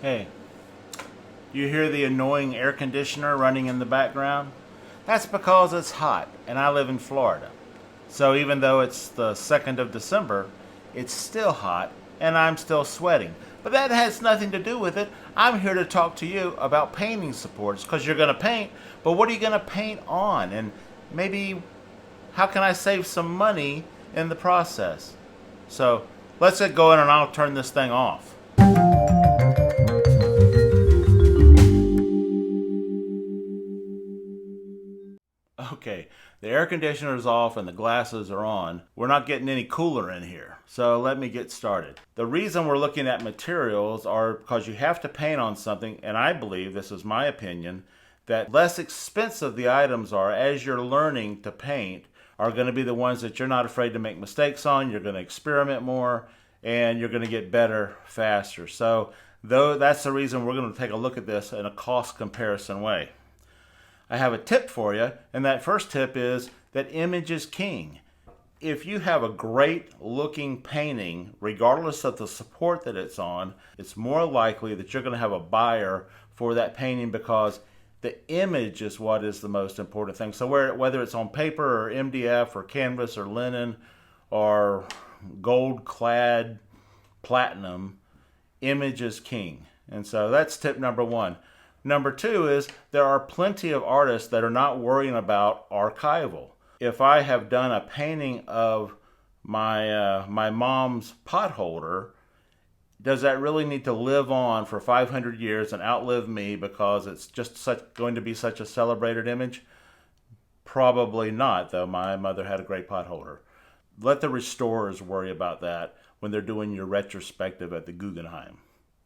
Hey, you hear the annoying air conditioner running in the background? That's because it's hot and I live in Florida. So even though it's the 2nd of December, it's still hot and I'm still sweating. But that has nothing to do with it. I'm here to talk to you about painting supports because you're going to paint, but what are you going to paint on? And maybe how can I save some money in the process? So let's get going and I'll turn this thing off. Okay, the air conditioner is off and the glasses are on. We're not getting any cooler in here. So let me get started. The reason we're looking at materials are because you have to paint on something, and I believe, this is my opinion, that less expensive the items are as you're learning to paint are going to be the ones that you're not afraid to make mistakes on. You're going to experiment more and you're going to get better faster. So though that's the reason we're going to take a look at this in a cost comparison way. I have a tip for you, and that first tip is that image is king. If you have a great looking painting, regardless of the support that it's on, it's more likely that you're going to have a buyer for that painting because the image is what is the most important thing. So whether it's on paper or MDF or canvas or linen or gold clad platinum, image is king. And so that's tip number one. Number two is there are plenty of artists that are not worrying about archival. If I have done a painting of my mom's pot holder, does that really need to live on for 500 years and outlive me because it's just going to be such a celebrated image? Probably not, though my mother had a great pot holder. Let the restorers worry about that when they're doing your retrospective at the Guggenheim.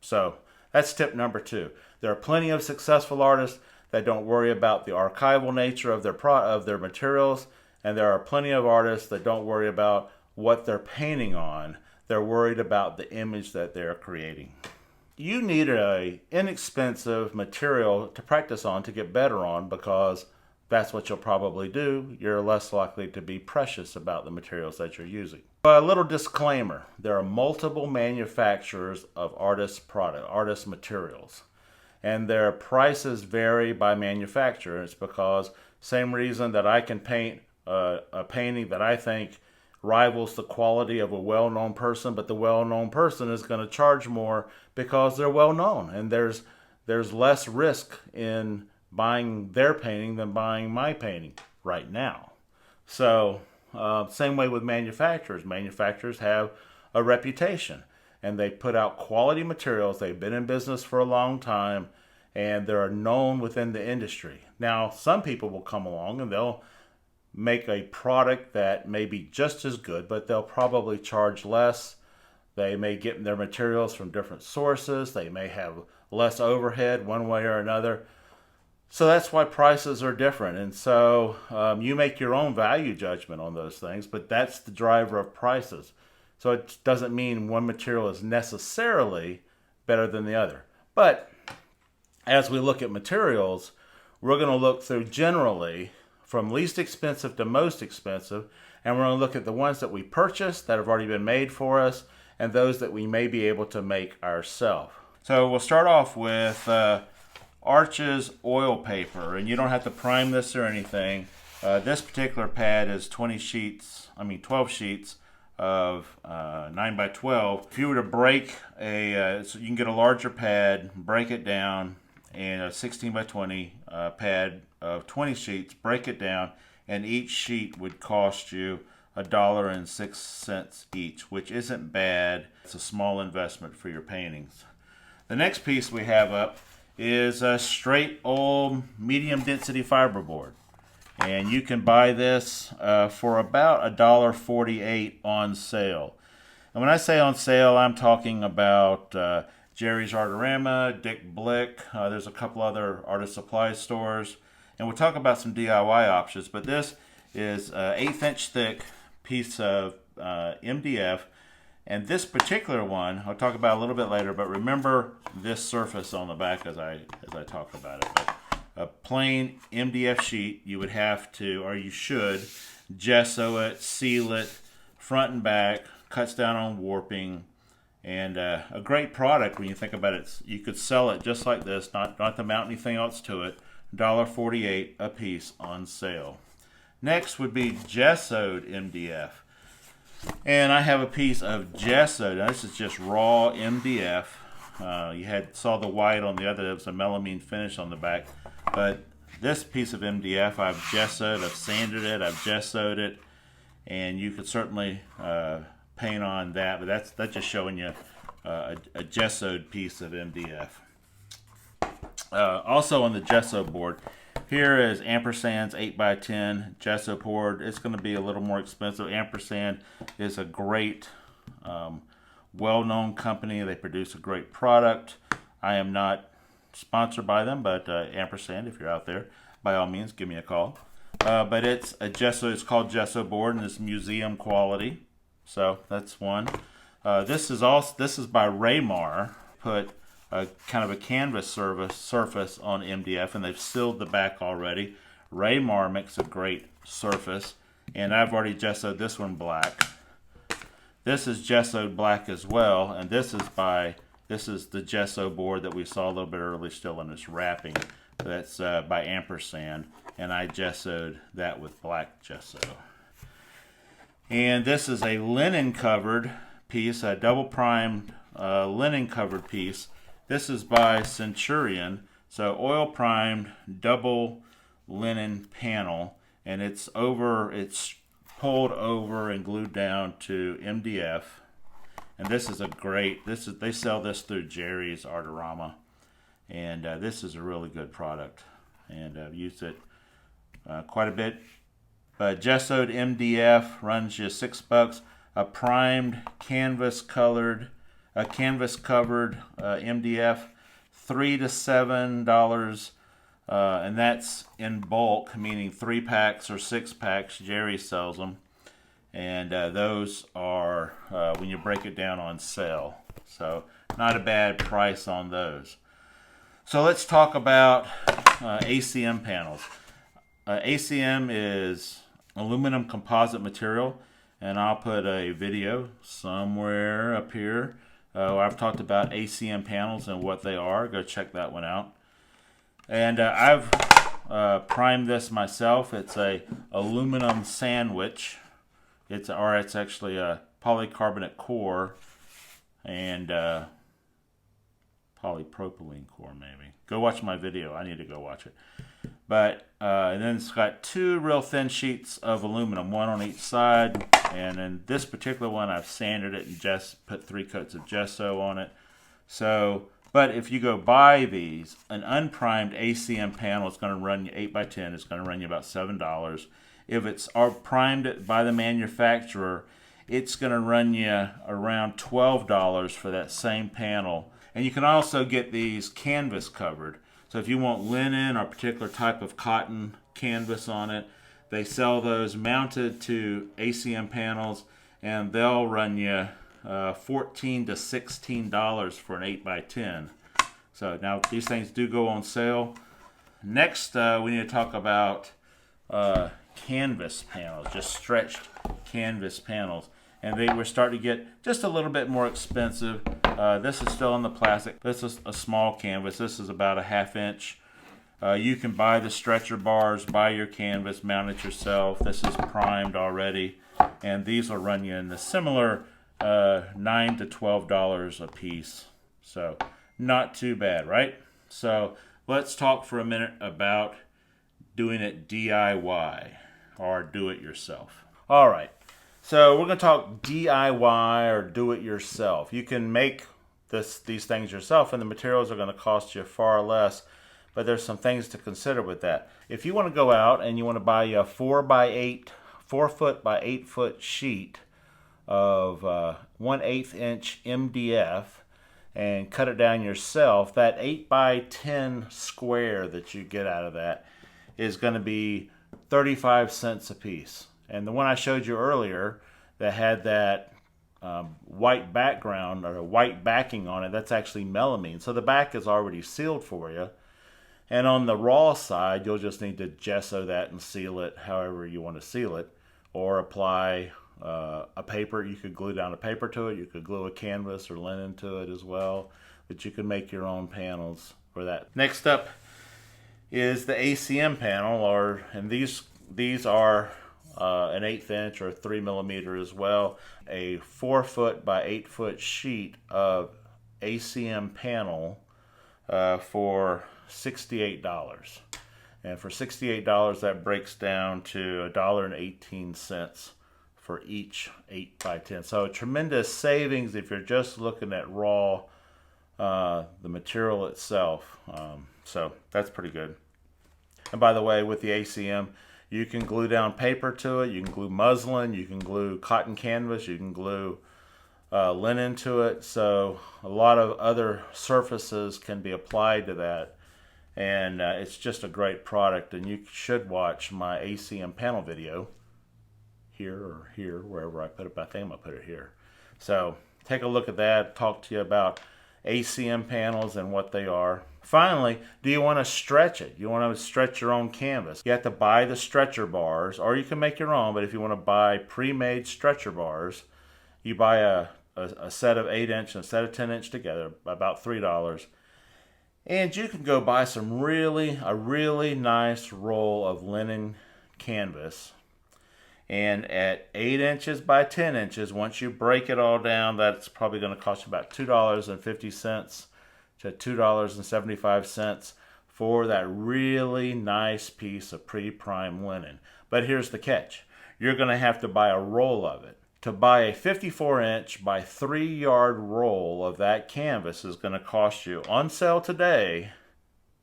So that's tip number two. There are plenty of successful artists that don't worry about the archival nature of their materials, and there are plenty of artists that don't worry about what they're painting on. They're worried about the image that they're creating. You need an inexpensive material to practice on, to get better on, because that's what you'll probably do. You're less likely to be precious about the materials that you're using. A little disclaimer, there are multiple manufacturers of artist materials, and their prices vary by manufacturer. It's because same reason that I can paint a painting that I think rivals the quality of a well-known person, but the well-known person is going to charge more because they're well-known, and there's less risk in buying their painting than buying my painting right now. So same way with manufacturers. Manufacturers have a reputation and they put out quality materials. They've been in business for a long time and they're known within the industry. Now, some people will come along and they'll make a product that may be just as good, but they'll probably charge less. They may get their materials from different sources. They may have less overhead one way or another. So that's why prices are different. And so you make your own value judgment on those things, but that's the driver of prices. So it doesn't mean one material is necessarily better than the other. But as we look at materials, we're going to look through generally from least expensive to most expensive, and we're going to look at the ones that we purchased that have already been made for us and those that we may be able to make ourselves. So we'll start off with Arches oil paper, and you don't have to prime this or anything. This particular pad is 12 sheets of 9 by 12. If you were to break so you can get a larger pad, break it down, and a 16 by 20 pad of 20 sheets, break it down, and each sheet would cost you $1.06 each, which isn't bad. It's a small investment for your paintings. The next piece we have up is a straight old medium density fiberboard, and you can buy this for about $1.48 on sale. And when I say on sale, I'm talking about Jerry's Artorama, Dick Blick. There's a couple other artist supply stores, and we'll talk about some DIY options. But this is an 1/8 inch thick piece of MDF. And this particular one, I'll talk about a little bit later, but remember this surface on the back as I talk about it. But a plain MDF sheet, you would have to, or you should, gesso it, seal it, front and back, cuts down on warping, And a great product when you think about it. You could sell it just like this, not to mount anything else to it. $1.48 a piece on sale. Next would be gessoed MDF. And I have a piece of gessoed. Now this is just raw MDF. You saw the white on the other. There was a melamine finish on the back. But this piece of MDF I've gessoed, I've sanded it, I've gessoed it. And you could certainly paint on that. But that's just showing you a gessoed piece of MDF. Also on the gesso board, here is Ampersand's 8x10 gesso board. It's going to be a little more expensive. Ampersand is a great, well-known company. They produce a great product. I am not sponsored by them, but Ampersand, if you're out there, by all means, give me a call. But it's a gesso. It's called gesso board, and it's museum quality. So that's one. This is by Raymar. Put a kind of a canvas surface on MDF, and they've sealed the back already. Raymar makes a great surface, and I've already gessoed this one black. This is gessoed black as well, and this is the gesso board that we saw a little bit earlier, still in its wrapping. That's by Ampersand, and I gessoed that with black gesso. And this is a linen covered piece, a double primed linen covered piece. This is by Centurion, so oil primed double linen panel, and it's pulled over and glued down to MDF. And this is they sell this through Jerry's Artorama, and this is a really good product, and I've used it quite a bit. But gessoed MDF runs you $6. A primed canvas covered MDF, $3 to $7, and that's in bulk, meaning 3 packs or 6 packs. Jerry sells them, and those are when you break it down on sale. So not a bad price on those. So let's talk about ACM panels. ACM is aluminum composite material, and I'll put a video somewhere up here. I've talked about ACM panels and what they are. Go check that one out. And I've primed this myself. It's a aluminum sandwich. It's actually a polycarbonate core and polypropylene core, maybe. Go watch my video. I need to go watch it. But and then it's got 2 real thin sheets of aluminum, one on each side. And in this particular one, I've sanded it and just put 3 coats of gesso on it. So, but if you go buy these, an unprimed ACM panel is going to run you 8x10. It's going to run you about $7. If it's primed by the manufacturer, it's going to run you around $12 for that same panel. And you can also get these canvas covered. So if you want linen or a particular type of cotton canvas on it, they sell those mounted to ACM panels, and they'll run you $14 to $16 for an 8x10. So now these things do go on sale. Next, we need to talk about canvas panels, just stretched canvas panels. And they were starting to get just a little bit more expensive. This is still in the plastic. This is a small canvas. This is about a 1/2 inch. You can buy the stretcher bars, buy your canvas, mount it yourself. This is primed already. And these will run you in the similar $9 to $12 a piece. So not too bad, right? So let's talk for a minute about doing it DIY or do it yourself. All right. So we're going to talk DIY or do it yourself. You can make these things yourself, and the materials are going to cost you far less, but there's some things to consider with that. If you want to go out and you want to buy a 4 foot by 8 foot sheet of 1/8 inch MDF and cut it down yourself, that 8x10 square that you get out of that is going to be 35 cents a piece. And the one I showed you earlier that had that white background or a white backing on it, that's actually melamine. So the back is already sealed for you. And on the raw side, you'll just need to gesso that and seal it however you want to seal it, or apply a paper. You could glue down a paper to it. You could glue a canvas or linen to it as well. But you can make your own panels for that. Next up is the ACM panel, and these are an 1/8 inch or 3 millimeter as well. A 4 foot by 8 foot sheet of ACM panel for $68. And for $68, that breaks down to $1.18 for each 8 by 10. So a tremendous savings if you're just looking at raw, the material itself. So that's pretty good. And by the way, with the ACM, you can glue down paper to it. You can glue muslin. You can glue cotton canvas. You can glue linen to it. So a lot of other surfaces can be applied to that. And it's just a great product. And you should watch my ACM panel video here or here, wherever I put it. I think I'm going to put it here. So take a look at that. Talk to you about ACM panels and what they are. Finally, do you want to stretch it? You want to stretch your own canvas. You have to buy the stretcher bars, or you can make your own, but if you want to buy pre-made stretcher bars, you buy a set of 8 inch and a set of 10 inch together, about $3. And you can go buy a really nice roll of linen canvas. And at 8 inches by 10 inches, once you break it all down, that's probably going to cost you about $2.50 to $2.75 for that really nice piece of pre-prime linen. But here's the catch. You're going to have to buy a roll of it. To buy a 54 inch by 3 yard roll of that canvas is going to cost you, on sale today,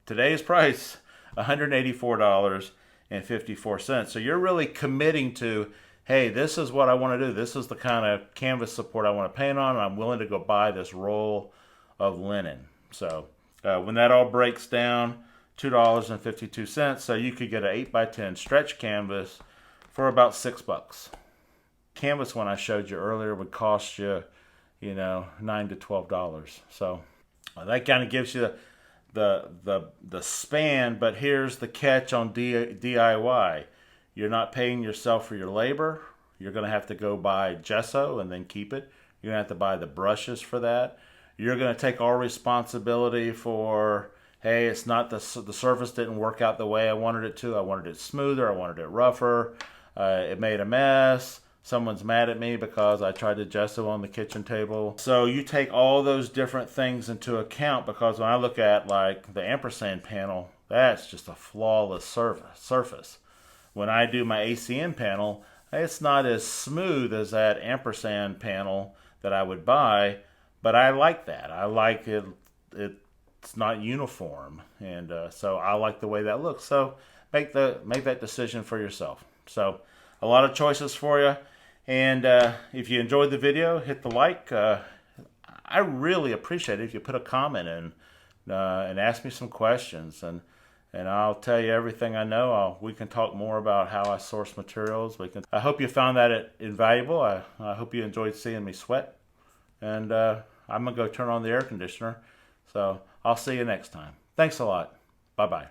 today's price, $184.54. So you're really committing to, hey, this is what I want to do. This is the kind of canvas support I want to paint on, and I'm willing to go buy this roll of linen. So when that all breaks down, $2.52. So you could get an 8 by 10 stretch canvas for about $6. Canvas one I showed you earlier would cost you, $9 to $12. So that kind of gives you the span. But here's the catch on DIY. You're not paying yourself for your labor. You're going to have to go buy gesso and then keep it. You're going to have to buy the brushes for that. You're going to take all responsibility for, hey, it's not the surface didn't work out the way I wanted it to. I wanted it smoother. I wanted it rougher. It made a mess. Someone's mad at me because I tried to gesso on the kitchen table. So you take all those different things into account, because when I look at like the ampersand panel, that's just a flawless surface. When I do my ACM panel, it's not as smooth as that ampersand panel that I would buy, but I like that. I like it. It's not uniform, and so I like the way that looks. So make that decision for yourself. So a lot of choices for you. And if you enjoyed the video, hit the like. I really appreciate it if you put a comment in and ask me some questions, and I'll tell you everything I know. We can talk more about how I source materials. I hope you found that invaluable. I hope you enjoyed seeing me sweat. And I'm going to go turn on the air conditioner. So I'll see you next time. Thanks a lot. Bye-bye.